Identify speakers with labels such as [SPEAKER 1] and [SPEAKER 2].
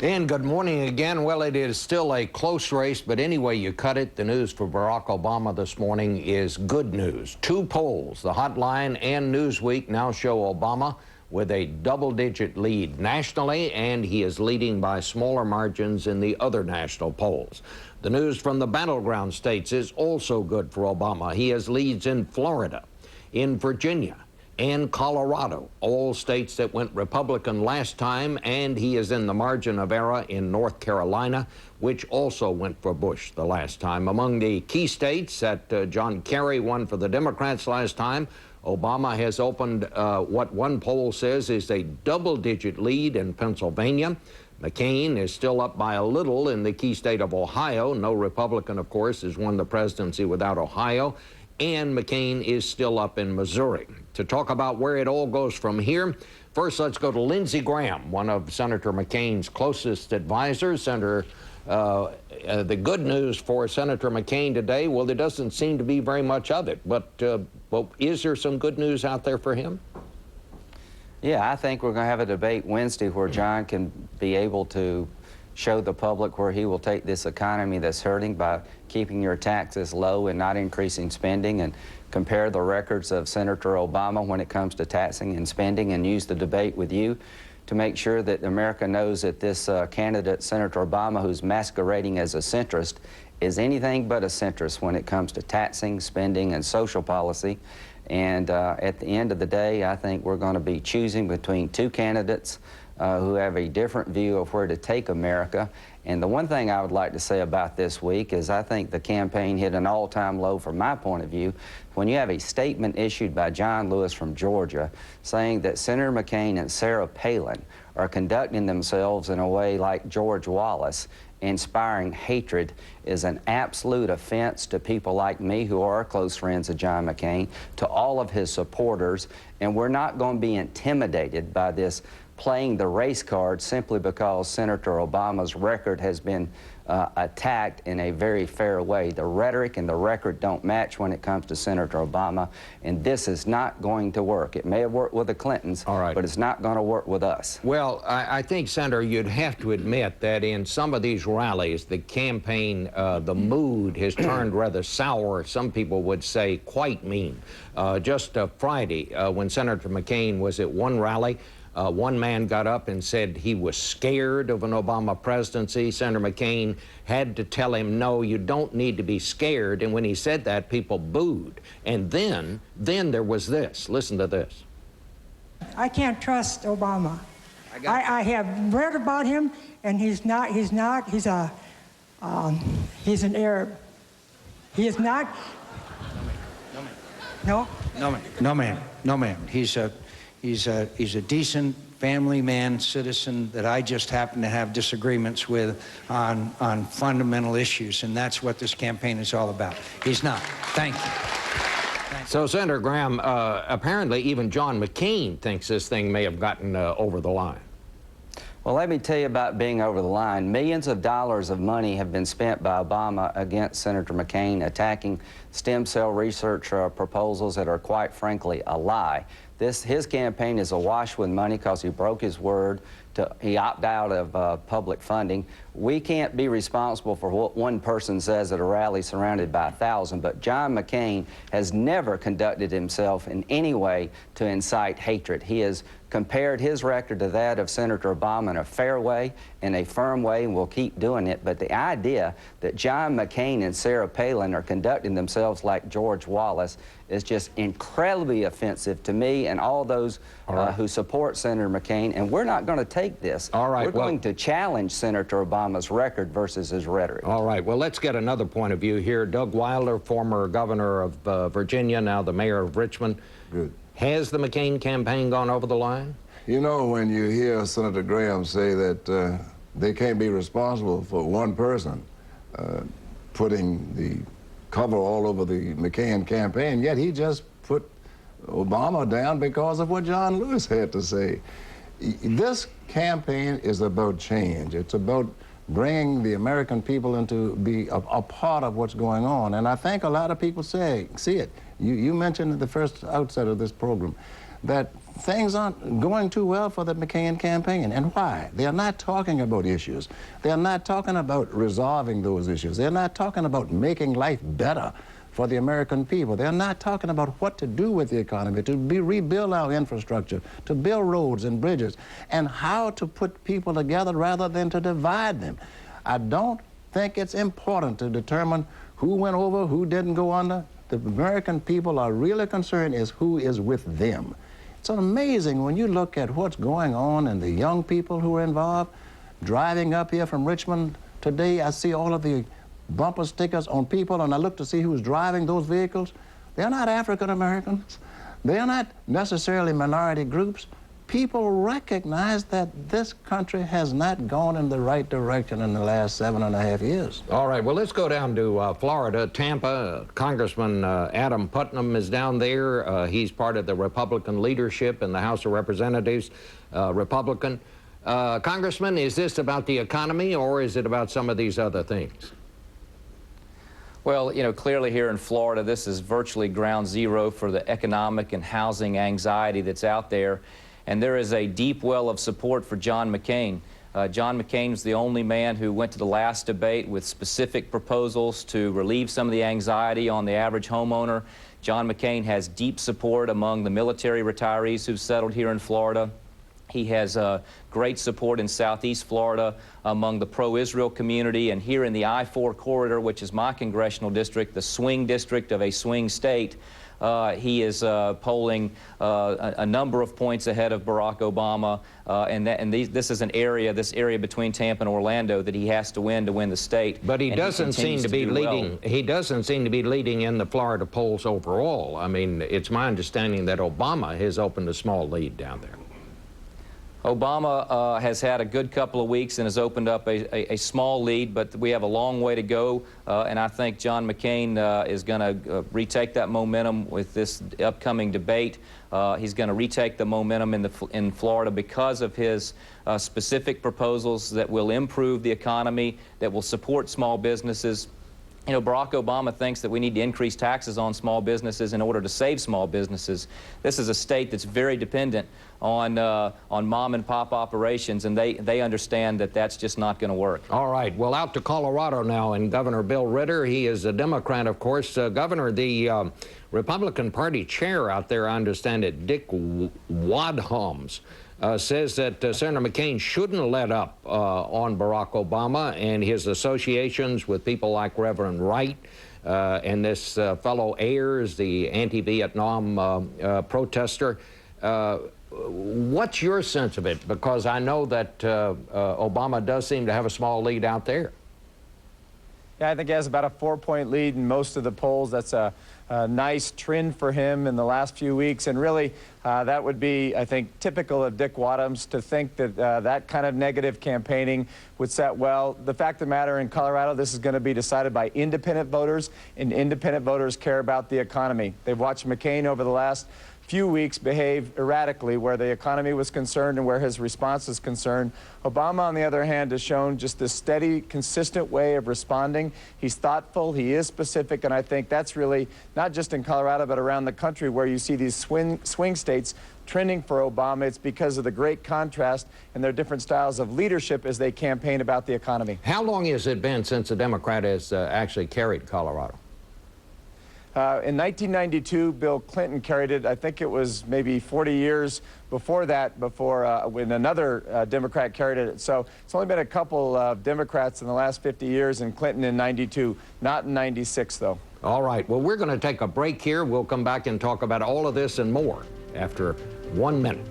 [SPEAKER 1] And good morning again. Well, it is still a close race, but anyway you cut it, the news for Barack Obama this morning is good news. Two polls, the Hotline and Newsweek, now show Obama with a double-digit lead nationally, and he is leading by smaller margins in the other national polls. The news from the battleground states is also good for Obama. He has leads in Florida, in Virginia, and Colorado, all states that went Republican last time, and he is in the margin of error in North Carolina, which also went for Bush the last time. Among the key states that John Kerry won for the Democrats last time, Obama has opened what one poll says is a double-digit lead in Pennsylvania. McCain is still up by a little in the key state of Ohio. No Republican, of course, has won the presidency without Ohio. And McCain is still up in Missouri. To talk about where it all goes from here, first let's go to Lindsey Graham, one of Senator McCain's closest advisors. Senator, the good news for Senator McCain today, well, there doesn't seem to be very much of it, but well, is there some good news out there for him?
[SPEAKER 2] Yeah, I think we're going to have a debate Wednesday where John can be able to show the public where he will take this economy that's hurting by keeping your taxes low and not increasing spending, and compare the records of Senator Obama when it comes to taxing and spending, and use the debate with you to make sure that America knows that this candidate, Senator Obama, who's masquerading as a centrist, is anything but a centrist when it comes to taxing, spending, and social policy. And at the end of the day, I think we're going to be choosing between two candidates who have a different view of where to take America. And the one thing I would like to say about this week is I think the campaign hit an all-time low from my point of view when you have a statement issued by John Lewis from Georgia saying that Senator McCain and Sarah Palin are conducting themselves in a way like George Wallace, inspiring hatred, is an absolute offense to people like me who are close friends of John McCain, to all of his supporters, and we're not going to be intimidated by this playing the race card simply because Senator Obama's record has been attacked in a very fair way. The rhetoric and the record don't match when it comes to Senator Obama, and this is not going to work. It may have worked with the Clintons, but it's not going to work with us.
[SPEAKER 1] Well, I think, Senator, you'd have to admit that in some of these rallies, the campaign, the mood has turned rather sour. Some people would say quite mean. Just Friday, when Senator McCain was at one rally, one man got up and said he was scared of an Obama presidency. Senator McCain had to tell him, no, you don't need to be scared. And when he said that, people booed. And then there was this. Listen to this.
[SPEAKER 3] I can't trust Obama. I have read about him, and he's an Arab. He is not. No?
[SPEAKER 4] No, ma'am. He's a decent family man, citizen that I just happen to have disagreements with on fundamental issues, and that's what this campaign is all about. He's not. Thank you.
[SPEAKER 1] So, Senator Graham, apparently even John McCain thinks this thing may have gotten over the line.
[SPEAKER 2] Well, let me tell you about being over the line. Millions of dollars of money have been spent by Obama against Senator McCain, attacking stem cell research proposals that are, quite frankly, a lie. His campaign is awash with money because he broke his word. He opted out of public funding. We can't be responsible for what one person says at a rally surrounded by 1,000, but John McCain has never conducted himself in any way to incite hatred. He has compared his record to that of Senator Obama in a fair way, in a firm way, and will keep doing it. But the idea that John McCain and Sarah Palin are conducting themselves like George Wallace is just incredibly offensive to me and all those who support Senator McCain, and we're not going to take this. We're going to challenge Senator Obama's record versus his rhetoric.
[SPEAKER 1] All right, well, let's get another point of view here. Doug Wilder, former governor of Virginia, now the mayor of Richmond.
[SPEAKER 5] Good.
[SPEAKER 1] Has the McCain campaign gone over the line?
[SPEAKER 5] You know, when you hear Senator Graham say that they can't be responsible for one person putting the cover all over the McCain campaign, yet he just put Obama down because of what John Lewis had to say. This campaign is about change. It's about bringing the American people into be a part of what's going on. And I think a lot of people see it. You mentioned at the first outset of this program that things aren't going too well for the McCain campaign. And why? They're not talking about issues. They're not talking about resolving those issues. They're not talking about making life better for the American people. They're not talking about what to do with the economy, to rebuild our infrastructure, to build roads and bridges, and how to put people together rather than to divide them. I don't think it's important to determine who went over, who didn't go under. The American people are really concerned is who is with them. It's amazing when you look at what's going on and the young people who are involved. Driving up here from Richmond today, I see all of the bumper stickers on people, and I look to see who's driving those vehicles. They're not African Americans. They're not necessarily minority groups. People recognize that this country has not gone in the right direction in the last 7.5 years.
[SPEAKER 1] All right, well, let's go down to Florida, Tampa. Congressman Adam Putnam is down there. He's part of the Republican leadership in the House of Representatives, Republican. Congressman, is this about the economy, or is it about some of these other things?
[SPEAKER 6] Well, you know, clearly here in Florida, this is virtually ground zero for the economic and housing anxiety that's out there. And there is a deep well of support for John McCain. John McCain was the only man who went to the last debate with specific proposals to relieve some of the anxiety on the average homeowner. John McCain has deep support among the military retirees who've settled here in Florida. He has great support in Southeast Florida among the pro-Israel community, and here in the I-4 corridor, which is my congressional district, the swing district of a swing state, he is polling a number of points ahead of Barack Obama, this is this area between Tampa and Orlando that he has to win the state.
[SPEAKER 1] But he doesn't seem to be leading. Well. He doesn't seem to be leading in the Florida polls overall. I mean, it's my understanding that Obama has opened a small lead down there.
[SPEAKER 6] Obama has had a good couple of weeks and has opened up a small lead, but we have a long way to go, and I think John McCain is going to retake that momentum with this upcoming debate. He's going to retake the momentum in Florida because of his specific proposals that will improve the economy, that will support small businesses. You know, Barack Obama thinks that we need to increase taxes on small businesses in order to save small businesses. This is a state that's very dependent on mom and pop operations, and they understand that that's just not going to work.
[SPEAKER 1] All right, well, out to Colorado now, and Governor Bill Ritter, he is a Democrat, of course. Governor, the Republican Party chair out there, I understand it, Dick Wadhams, says that Senator McCain shouldn't let up on Barack Obama and his associations with people like Reverend Wright and this fellow Ayers, the anti-Vietnam protester. What's your sense of it? Because I know that Obama does seem to have a small lead out there.
[SPEAKER 7] Yeah, I think he has about a 4-point lead in most of the polls. That's a nice trend for him in the last few weeks. And really, that would be, I think, typical of Dick Wadhams to think that that kind of negative campaigning would set well. The fact of the matter, in Colorado, this is going to be decided by independent voters, and independent voters care about the economy. They've watched McCain over the last few weeks behave erratically where the economy was concerned and where his response is concerned. Obama, on the other hand, has shown just this steady, consistent way of responding. He's thoughtful, he is specific, and I think that's really not just in Colorado but around the country where you see these swing states trending for Obama. It's because of the great contrast in their different styles of leadership as they campaign about the economy.
[SPEAKER 1] How long has it been since a Democrat has actually carried Colorado?
[SPEAKER 7] In 1992, Bill Clinton carried it. I think it was maybe 40 years before that, when another Democrat carried it. So it's only been a couple of Democrats in the last 50 years, and Clinton in 92, not in 96, though.
[SPEAKER 1] All right. Well, we're going to take a break here. We'll come back and talk about all of this and more after 1 minute.